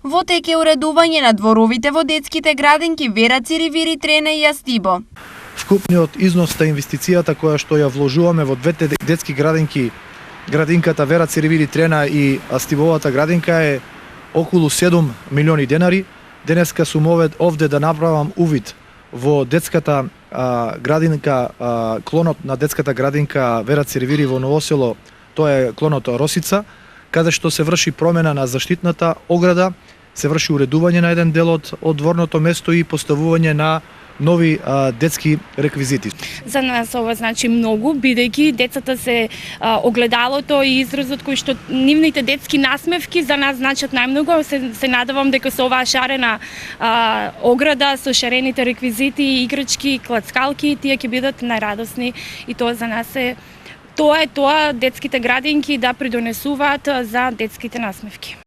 Во тек е уредување на дворовите во детските градинки Вера Циривири, Трена и Јастибо. Вкупниот износ на инвестицијата која што ја вложуваме во двете детски градинки, градинката Вера Циривири, Трена и Астибовата градинка е околу 7 милиони денари. Денеска сум овде да направам увид во детската градинка, клонот на детската градинка Вера Циривири во Новосело, тоа е клонот Росица, каде што се врши промена на заштитната ограда, се врши уредување на еден дел од дворното место и поставување на нови детски реквизити. За нас ова значи многу, бидејќи децата се огледалото и изразот кој што нивните детски насмевки за нас значат најмногу. Се надевам дека со оваа шарена ограда, со шарените реквизити, играчки, клацкалки, тие ќе бидат најрадосни и тоа за нас е тоа детските градинки да придонесуваат за детските насмевки.